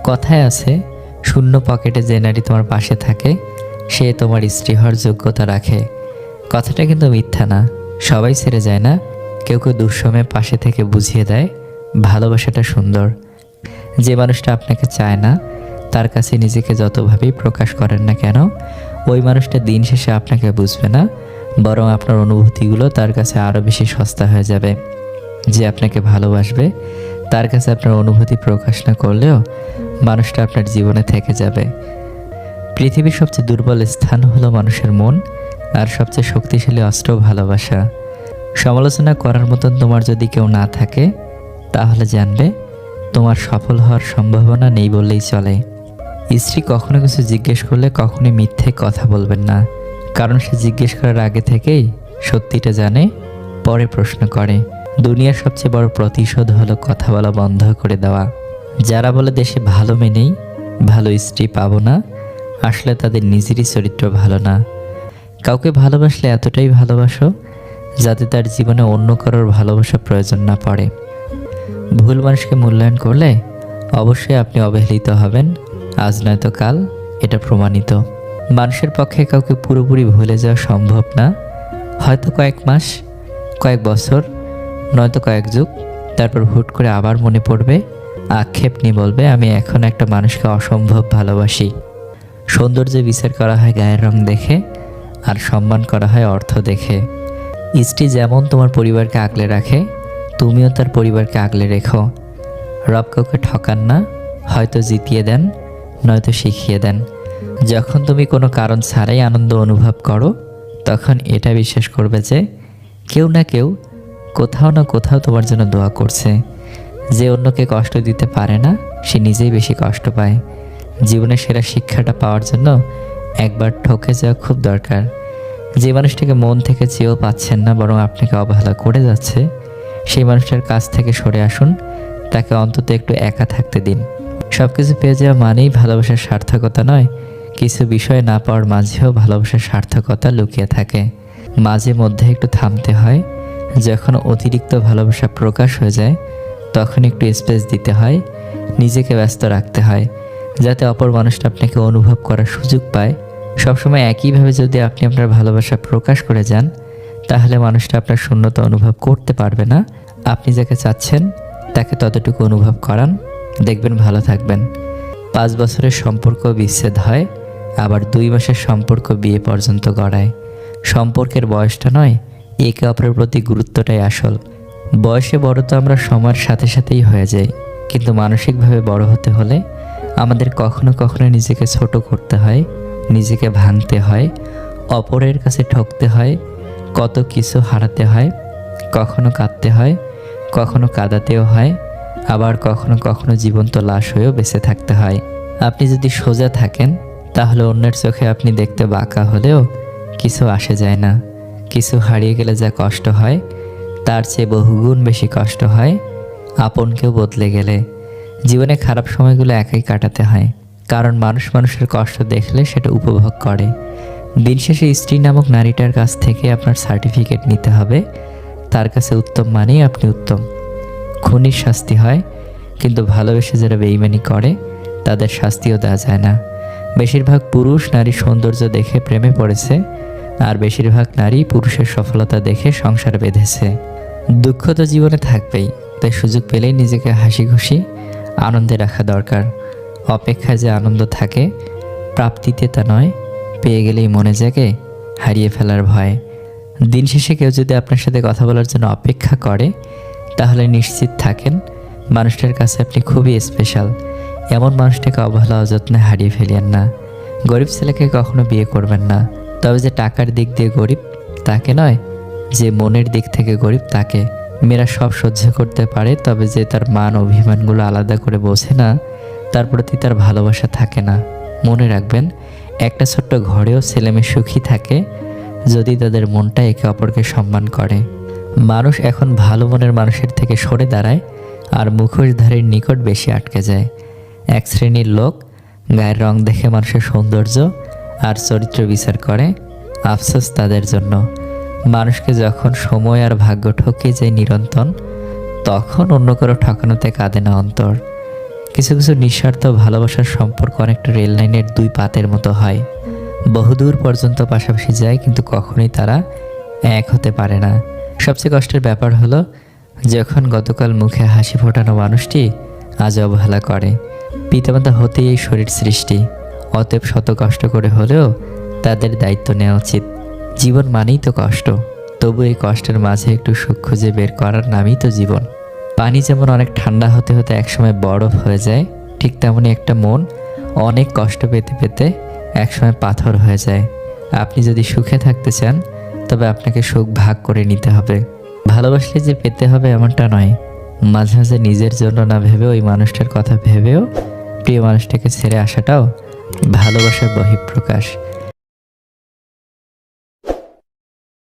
কথায় আছে, শূন্য পকেটে যে নারী তোমার পাশে থাকে সে তোমার স্ত্রী হওয়ার যোগ্যতা রাখে। কথাটা কিন্তু মিথ্যা না। সবাই ছেড়ে যায় না, কেউ কেউ দুঃসময়ে পাশে থেকে বুঝিয়ে দেয় ভালোবাসাটা সুন্দর। যে মানুষটা আপনাকে চায় না তার কাছে নিজেকে যতভাবেই প্রকাশ করেন না কেন, ওই মানুষটা দিন শেষে আপনাকে বুঝবে না, বরং আপনার অনুভূতিগুলো তার কাছে আরও বেশি সস্তা হয়ে যাবে। যে আপনাকে ভালোবাসবে তার কাছে আপনার অনুভূতি প্রকাশ না করলেও মানুষটা আপনার জীবনে থেকে যাবে। পৃথিবীর সবচেয়ে দুর্বল স্থান হলো মানুষের মন, আর সবচেয়ে শক্তিশালী অস্ত্র ভালোবাসা। সমালোচনা করার মতন তোমার যদি কেউ না থাকে তাহলে জানবে তোমার সফল হওয়ার সম্ভাবনা নেই বললেই চলে। স্ত্রী কখনো কিছু জিজ্ঞেস করলে কখনোই মিথ্যে কথা বলবেন না, কারণ সে জিজ্ঞেস করার আগে থেকেই সত্যিটা জানে, পরে প্রশ্ন করে। দুনিয়ার সবচেয়ে বড় প্রতিশোধ হলো কথা বলা বন্ধ করে দেওয়া। যারা বলে দেশে ভালো মেয়ে নেই, ভালো স্ত্রী পাবো না, আসলে তাদের নিজেরই চরিত্র ভালো না। কাউকে ভালোবাসলে এতটাই ভালোবাসো যাতে তার জীবনে অন্য কারোর ভালোবাসা প্রয়োজন না পড়ে। ভুল মানুষকে মূল্যায়ন করলে অবশ্যই আপনি অবহেলিত হবেন, আজ নয়তো কাল, এটা প্রমাণিত। মানুষের পক্ষে কাউকে পুরোপুরি ভুলে যাওয়া সম্ভব না। হয়তো কয়েক মাস, কয়েক বছর, নয়তো কয়েক যুগ, তারপর হুট করে আবার মনে পড়বে, আক্ষেপ নিয়ে বলবে আমি এখন একটা মানুষকে অসম্ভব ভালোবাসি। সৌন্দর্যে বিচার করা হয় গায়ের রং দেখে, আর সম্মান করা হয় অর্থ দেখে। স্ত্রী যেমন তোমার পরিবারকে আগলে রাখে, তুমিও তার পরিবারকে আগলে রেখো। রব কাউকে ঠকান না, হয়তো জিতিয়ে দেন, নয়তো শিখিয়ে দেন। যখন তুমি কোনো কারণ ছাড়াই আনন্দ অনুভব করো, তখন এটা বিশ্বাস করবে যে কেউ না কেউ কোথাও না কোথাও তোমার জন্য দোয়া করছে। যে অন্যকে কষ্ট দিতে পারে না সে নিজেই বেশি কষ্ট পায়। জীবনের সেরা শিক্ষাটা পাওয়ার জন্য একবার ঠকে যাওয়া খুব দরকার। যে মানুষটাকে মন থেকে চেয়েও পাচ্ছেন না, বরং আপনাকে অবহেলা করে যাচ্ছে, সেই মানুষটার কাছ থেকে সরে আসুন, তাকে অন্তত একটু একা থাকতে দিন। সব কিছু পেয়ে যাওয়া মানেই ভালোবাসার সার্থকতা নয়, কিছু বিষয় না পাওয়ার মাঝেও ভালোবাসার সার্থকতা লুকিয়ে থাকে। মাঝে মধ্যে একটু থামতে হয়, যখন অতিরিক্ত ভালোবাসা প্রকাশ হয়ে যায় তখন একটু স্পেস দিতে হয়, নিজেকে ব্যস্ত রাখতে হয়, যাতে অপর মানুষটা আপনাকে অনুভব করার সুযোগ পায়। সবসময় একইভাবে যদি আপনি আপনার ভালোবাসা প্রকাশ করে যান তাহলে মানুষটা আপনার শূন্যতা অনুভব করতে পারবে না। আপনি যাকে চাচ্ছেন তাকে ততটুকু অনুভব করান, দেখবেন ভালো থাকবেন। 5 বছরের সম্পর্ক বিচ্ছেদ হয়, আবার 2 মাসের সম্পর্ক বিয়ে পর্যন্ত গড়ায়। সম্পর্কের বয়সটা নয়, একে অপরের প্রতি গুরুত্বটাই আসল। বয়সে বড় তো আমরা সময়ের সাথে সাথেই হয়ে যাই, কিন্তু মানসিকভাবে বড় হতে হলে আমাদের কখনো কখনো নিজেকে ছোট করতে হয়, নিজেকে ভাঙতে হয়, অপরের কাছে ঠকতে হয়, কত কিছু হারাতে হয়, কখনো কাঁদতে হয়, কখনো কাঁদাতেও হয়, আবার কখনো কখনো জীবন্ত লাশ হয়েও বেঁচে থাকতে হয়। আপনি যদি সোজা থাকেন তাহলে অন্যের চোখে আপনি দেখতে বাঁকা হলেও কিছু আসে যায় না। কিছু হারিয়ে গেলে যা কষ্ট হয় তার চেয়ে বহুগুণ বেশি কষ্ট হয় আপন কেউ বদলে গেলে। জীবনে খারাপ সময়গুলো একাই কাটাতে হয়, কারণ মানুষ মানুষের কষ্ট দেখলে সেটা উপভোগ করে। দিন শেষে স্ত্রী নামক নারীটার কাছ থেকে আপনার সার্টিফিকেট নিতে হবে, তার কাছে উত্তম মানেই আপনি উত্তম। খুনির শাস্তি হয়, কিন্তু ভালোবেসে যারা বেইমানি করে তাদের শাস্তিও দেওয়া যায় না। বেশিরভাগ পুরুষ নারীর সৌন্দর্য দেখে প্রেমে পড়েছে, আর বেশিরভাগ নারী পুরুষের সফলতা দেখে সংসার বেঁধেছে। দুঃখ তো জীবনে থাকবেই, তাই সুযোগ পেলেই নিজেকে হাসি খুশি আনন্দে রাখা দরকার। অপেক্ষায় যে আনন্দ থাকে, প্রাপ্তিতে তা নয়। পেয়ে গেলেই মনে জাগে হারিয়ে ফেলার ভয়। দিন শেষে কেউ যদি আপনার সাথে কথা বলার জন্য অপেক্ষা করে তাহলে নিশ্চিত থাকেন মানুষটার কাছে আপনি খুবই স্পেশাল। এমন মানুষটাকে অবহেলা অযত্নে হারিয়ে ফেলিয়েন না। গরিব ছেলেকে কখনো বিয়ে করবেন না, তবে যে টাকার দিক দিয়ে গরিব তাকে নয়, যে মনের দিক থেকে গরিব তাকে। মেয়েরা সব সহ্য করতে পারে, তবে যে তার মান অভিমানগুলো আলাদা করে বোঝে না তার প্রতি তার ভালোবাসা থাকে না। মনে রাখবেন, একটা ছোট্ট ঘরেও ছেলেমেয়ে সুখী থাকে যদি তাদের মনটা একে অপরকে সম্মান করে। মানুষ এখন ভালো মনের মানুষের থেকে সরে দাঁড়ায়, আর মুখোশধারীর নিকট বেশি আটকে যায়। এক শ্রেণীর লোক গায়ের রং দেখে মানুষের সৌন্দর্য আর চরিত্র বিচার করে, আফসোস তাদের জন্য। মানুষকে যখন সময় আর ভাগ্য ঠকিয়ে যায় নিরন্তর, তখন অন্য কারো ঠকানোতে কাঁদে না অন্তর। কিছু কিছু নিঃস্বার্থ ভালোবাসার সম্পর্ক অনেকটা রেল লাইনের দুই পাতের মতো হয়, বহুদূর পর্যন্ত পাশাপাশি যায় কিন্তু কখনোই তারা এক হতে পারে না। সবচেয়ে কষ্টের ব্যাপার হলো যখন গতকাল মুখে হাসি ফোটানো মানুষটি আজ অবহেলা করে। পিতামাতা হতেই এই শরীর সৃষ্টি, অতএব শত কষ্ট করে হলেও তাদের দায়িত্ব নেওয়া উচিত। জীবন মানেই তো কষ্ট, তবু এই কষ্টের মাঝে একটু সুখ খুঁজে বের করার নামই তো জীবন। পানি যেমন অনেক ঠান্ডা হতে হতে একসময় বরফ হয়ে যায়, ঠিক তেমনই একটা মন অনেক কষ্ট পেতে পেতে একসময় পাথর হয়ে যায়। আপনি যদি সুখে থাকতে চান তবে আপনাকে সুখ ভাগ করে নিতে হবে। ভালোবাসলে যে পেতে হবে এমনটা নয়, মাঝে মাঝে নিজের জন্য না ভেবে ওই মানুষটার কথা ভেবেও প্রিয় মানুষটাকে ছেড়ে আসাটাও ভালোবাসার বহিঃপ্রকাশ।